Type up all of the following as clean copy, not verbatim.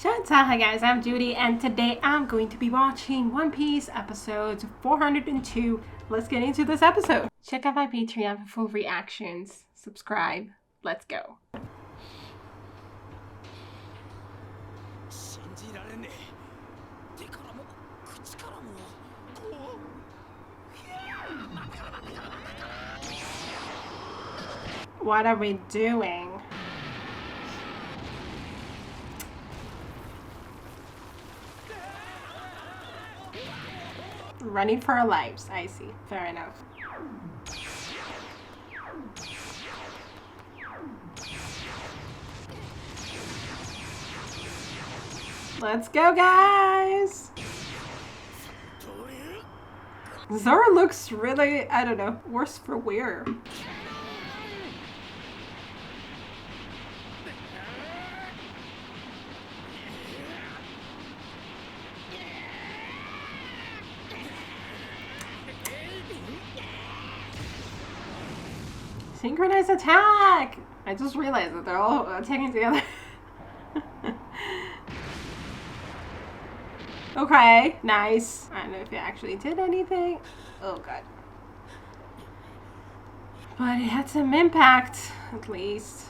Hi guys, I'm Judy and today I'm going to be watching One Piece episodes 402. Let's get into this episode. Check out my Patreon for full reactions. Subscribe. Let's go. What are we doing? Running for our lives. I see. Fair enough. Let's go, guys! Zoro looks really, I don't know, worse for wear. Synchronized attack! I just realized that they're all attacking together. Okay, nice. I don't know if it actually did anything. Oh god. But it had some impact, at least.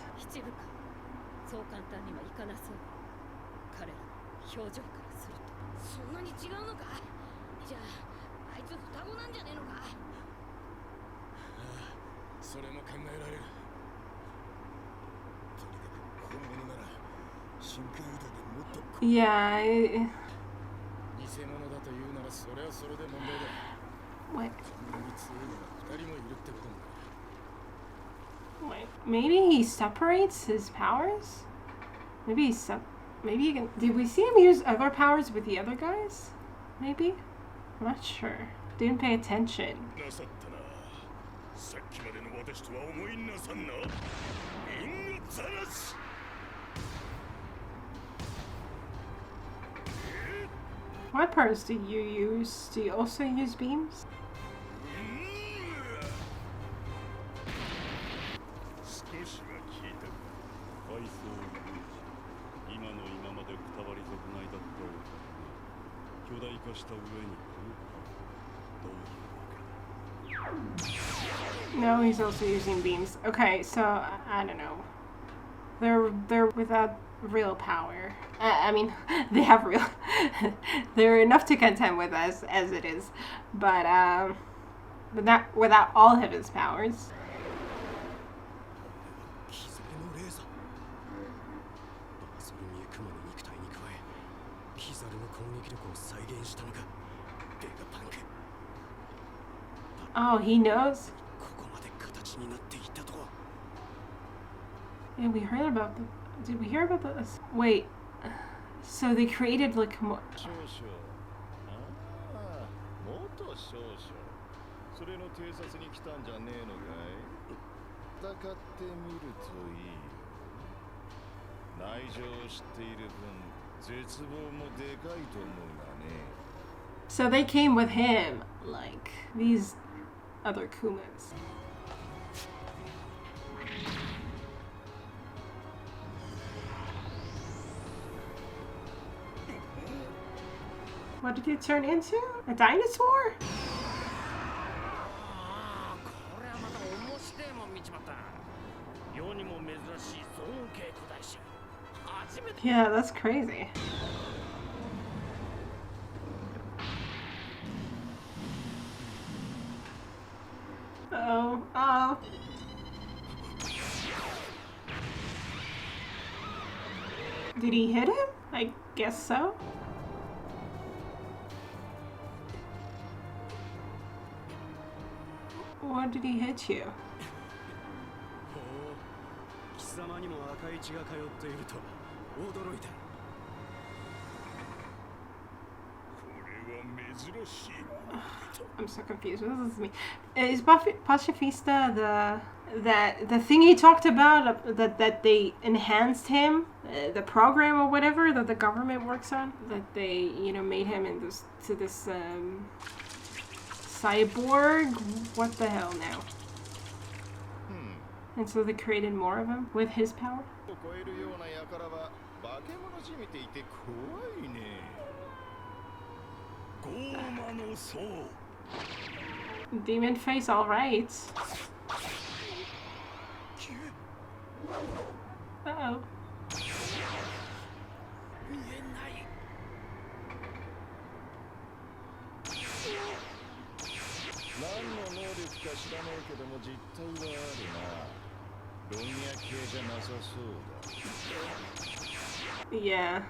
Yeah, Wait, maybe he separates his powers? Maybe maybe he can. Did we see him use other powers with the other guys? Maybe? I'm not sure. Didn't pay attention. What powers do you use? Do you also use beams? No, he's also using beams. Okay, so I don't know. They're without real power. I mean, they have real. They're enough to contend with us as it is, but not without all of his powers. Oh, he knows. Yeah, we heard about the. Did we hear about this? Wait. So they created like more. So they came with him, like these other Kumas. What did it turn into? A dinosaur? Yeah, that's crazy. Oh. Did he hit him? I guess so. What did he hit you? I'm so confused. What does this mean? Is Pacifista the thing he talked about that they enhanced him, the program or whatever that the government works on, that they made him into this cyborg? What the hell now? And so they created more of him with his power? Demon face, all right. Uh-oh. Yeah.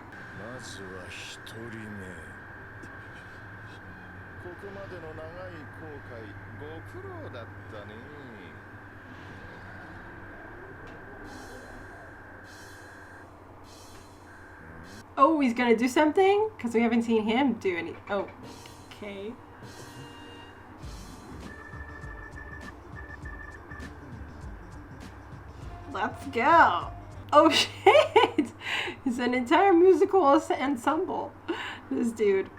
Oh, he's gonna do something? Because we haven't seen him do any. Oh, okay. Let's go. Oh shit! It's an entire musical ensemble. This dude.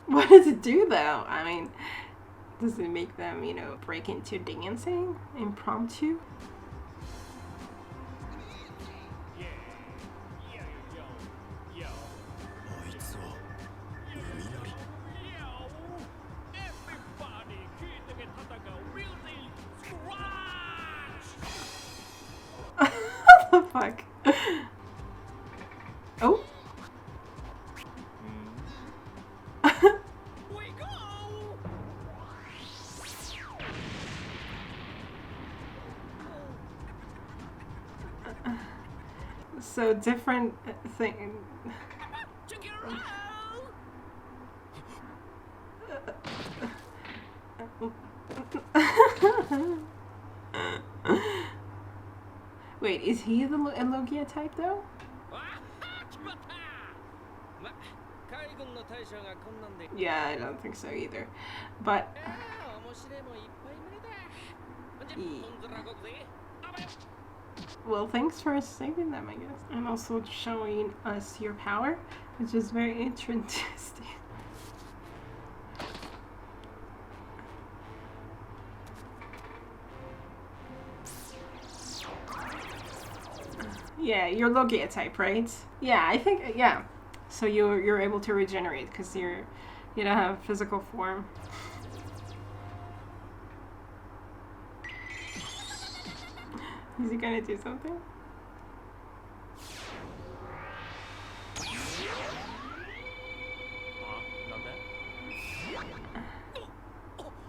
What does it do though? I mean, does it make them, you know, break into dancing? Impromptu? What the fuck? Oh. So different thing. Wait, is he the Logia type though? Yeah, I don't think so either. But well, thanks for saving them, I guess. And also showing us your power, which is very interesting. Yeah, you're Logia type, right? Yeah, I think, yeah. So you're able to regenerate because you don't have physical form. Is he gonna do something?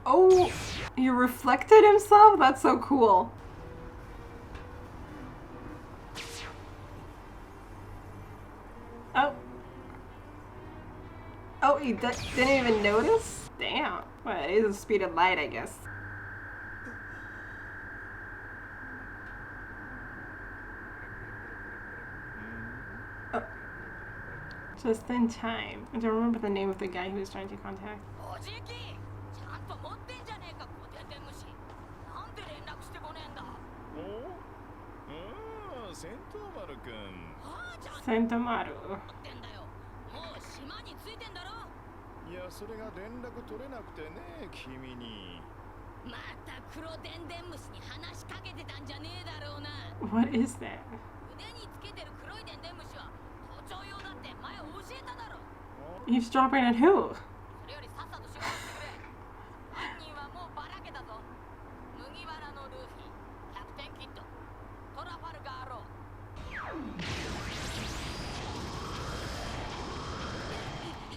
Oh, he reflected himself? That's so cool. Oh. Oh, he didn't even notice? Damn. Well, it is the speed of light, I guess. Oh. Just in time. I don't remember the name of the guy he was trying to contact. Sentomaru. What is that? He's dropping at who?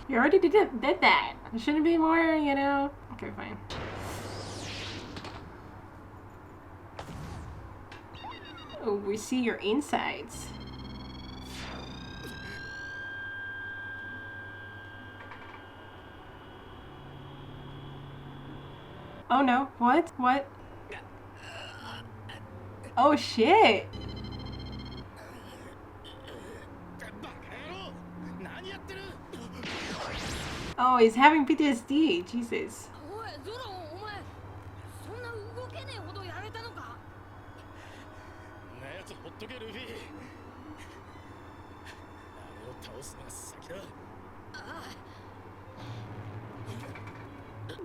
You already did that. There shouldn't be more, you know? Okay, fine. Oh, we see your insides. Oh no, what? What? Oh shit! Oh, he's having PTSD. Jesus.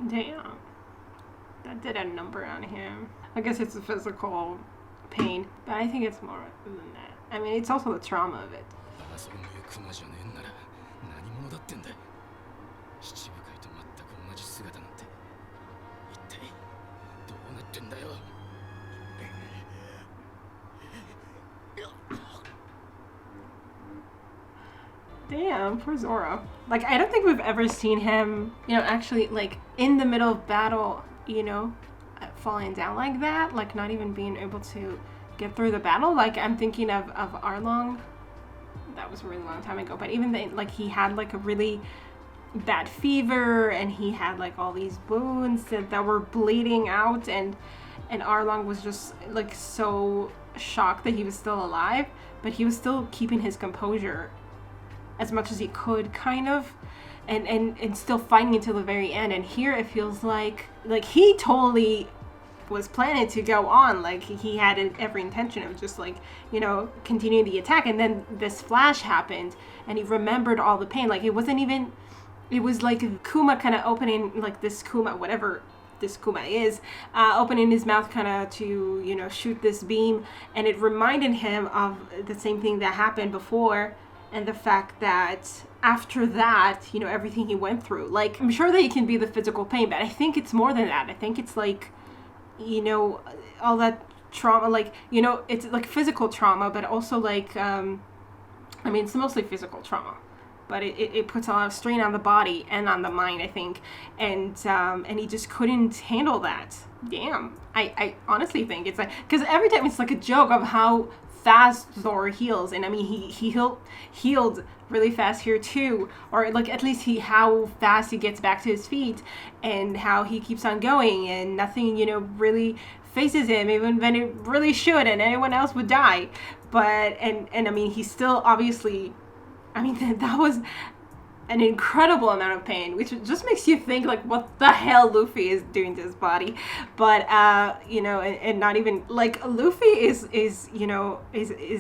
Damn. That did a number on him. I guess it's a physical pain, but I think it's more than that. I mean, it's also the trauma of it. Damn, poor Zoro. Like, I don't think we've ever seen him, actually, like, in the middle of battle, falling down like that. Like, not even being able to get through the battle. Like, I'm thinking of Arlong. That was a really long time ago. But even then, like, he had, like, a really bad fever. And he had, like, all these wounds that were bleeding out. And Arlong was just, like, so shocked that he was still alive. But he was still keeping his composure as much as he could, kind of, and still fighting until the very end. And here it feels like he totally was planning to go on. Like, he had every intention of just, like, continuing the attack. And then this flash happened, and he remembered all the pain. Like, it was like Kuma kind of opening, like, this Kuma, whatever this Kuma is, opening his mouth kind of to, shoot this beam. And it reminded him of the same thing that happened before. And the fact that after that, everything he went through. Like, I'm sure that it can be the physical pain, but I think it's more than that. I think it's like, all that trauma, like, it's like physical trauma, but also like, it's mostly physical trauma. But it puts a lot of strain on the body and on the mind, I think. And he just couldn't handle that. Damn. I honestly think it's like, because every time it's like a joke of how fast Zoro heals, and I mean he healed really fast here too, or like at least how fast he gets back to his feet, and how he keeps on going, and nothing really faces him, even when it really should, and anyone else would die. But and I mean he's still obviously, I mean that was an incredible amount of pain, which just makes you think like what the hell Luffy is doing to his body. But and not even like Luffy is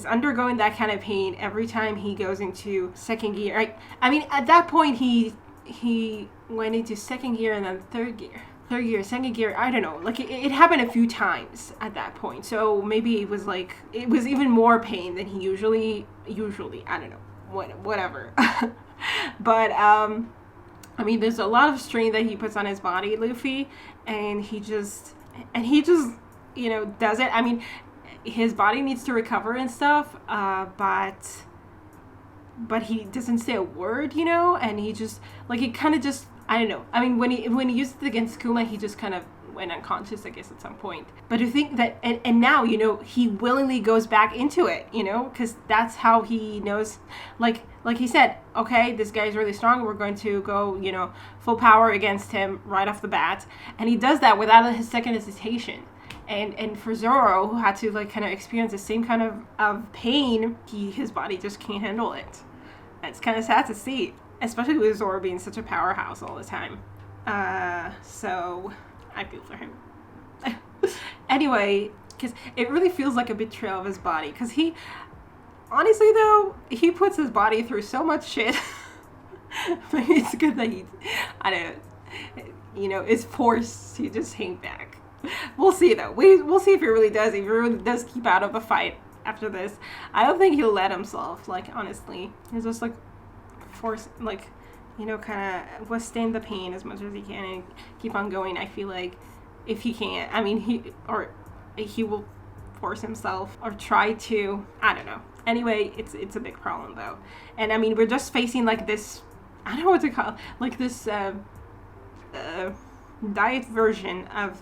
undergoing that kind of pain every time he goes into second gear. Right? I mean at that point he went into second gear and then third gear, second gear, I don't know, like it happened a few times at that point, so maybe it was even more pain than he usually, I don't know, whatever. But I mean there's a lot of strain that he puts on his body, Luffy, and he just does it. I mean his body needs to recover and stuff, but he doesn't say a word, and he just like, it kind of just, I don't know. I mean when he used it against Kuma, he just kind of went unconscious, I guess, at some point. But to think that, and now, he willingly goes back into it, because that's how he knows, like he said, okay, this guy's really strong, we're going to go, full power against him right off the bat. And he does that without a second hesitation. And for Zoro, who had to, like, kind of experience the same kind of pain, his body just can't handle it. It's kind of sad to see, especially with Zoro being such a powerhouse all the time. So I feel for him. Anyway, because it really feels like a betrayal of his body. Because honestly though, he puts his body through so much shit. Maybe it's good that is forced to just hang back. We'll see though. We'll see if he really does. If he really does keep out of the fight after this. I don't think he'll let himself. Like, honestly, he's just like force, like, kind of withstand the pain as much as he can and keep on going. I feel like if he can't, I mean, he will force himself or try to, I don't know. Anyway, it's a big problem though. And I mean, we're just facing like this, I don't know what to call it, like this diet version of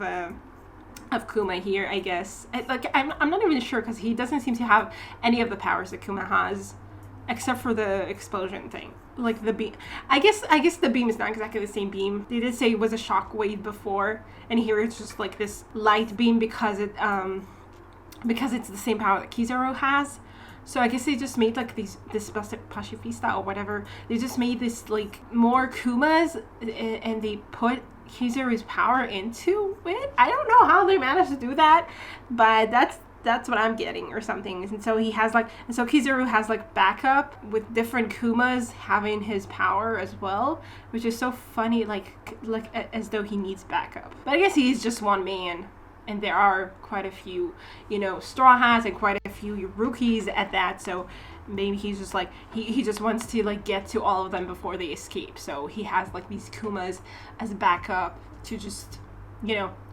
Kuma here, I guess. I'm not even sure, because he doesn't seem to have any of the powers that Kuma has, except for the explosion thing. Like the beam. I guess the beam is not exactly the same beam. They did say it was a shockwave before, and here it's just like this light beam because it's the same power that Kizaru has. So I guess they just made like this pacifista or whatever. They just made this like more Kumas, and they put Kizaru's power into it. I don't know how they managed to do that, but That's what I'm getting or something. And so he has and so Kizaru has backup with different Kumas having his power as well, which is so funny, as though he needs backup. But I guess he's just one man, and there are quite a few, Straw Hats and quite a few rookies at that, so maybe he's just he just wants to get to all of them before they escape. So he has these Kumas as backup to just,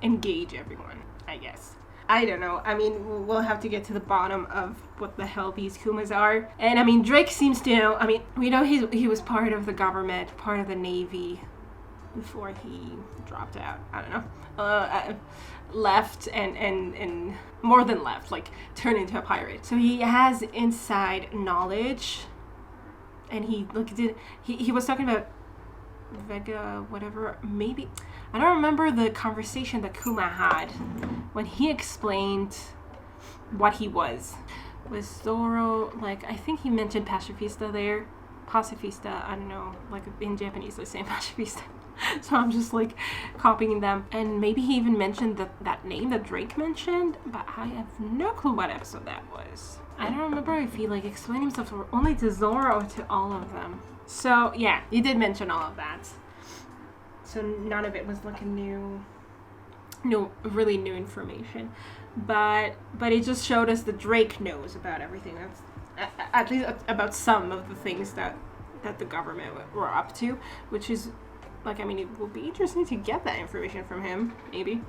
engage everyone, I guess. I don't know. I mean, we'll have to get to the bottom of what the hell these Kumas are. And I mean, Drake seems to know. I mean, we know he was part of the government, part of the Navy before he dropped out. I don't know. Left and more than left, turned into a pirate. So he has inside knowledge, and he was talking about Vega, whatever, maybe. I don't remember the conversation that Kuma had when he explained what he was. Was Zoro, I think he mentioned pacifista there. Pacifista, I don't know, in Japanese they say pacifista. So I'm just copying them. And maybe he even mentioned that name that Drake mentioned, but I have no clue what episode that was. I don't remember if he explained himself only to Zoro or to all of them. So yeah, he did mention all of that. So none of it was really new information. But it just showed us that Drake knows about everything. That's at least about some of the things that the government were up to, which is it will be interesting to get that information from him, maybe,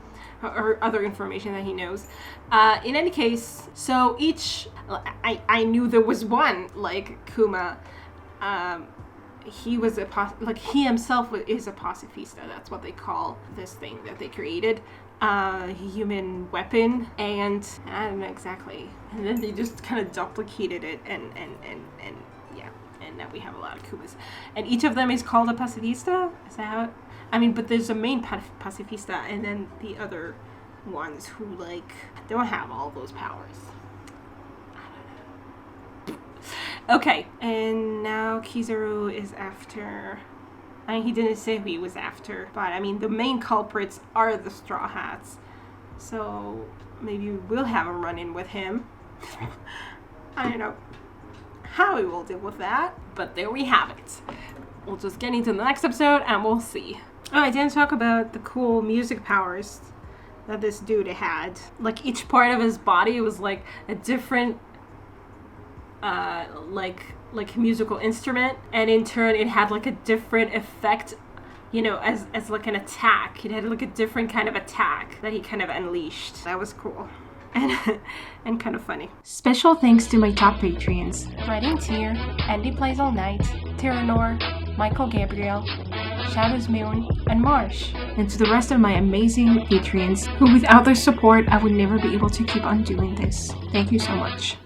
or other information that he knows. In any case, so I knew there was one Kuma. He was he himself is a pacifista. That's what they call this thing that they created, human weapon, and I don't know exactly. And then they just kind of duplicated it, and yeah, and now we have a lot of Kumas, and each of them is called a pacifista. Is that how? I mean, but there's a main pacifista, and then the other ones who don't have all those powers. Okay, and now Kizaru is after. I mean, he didn't say who he was after, but I mean, the main culprits are the Straw Hats. So maybe we'll have a run-in with him. I don't know how we will deal with that, but there we have it. We'll just get into the next episode and we'll see. Oh, I didn't talk about the cool music powers that this dude had. Each part of his body was a different musical instrument, and in turn it had a different effect, as an attack. It had a different kind of attack that he kind of unleashed. That was cool and kind of funny. Special thanks to my top Patreons: Breading Tier, Andy Plays All Night, Tyranor, Michael Gabriel, Shadows Moon, and Marsh. And to the rest of my amazing Patreons who without their support I would never be able to keep on doing this. Thank you so much.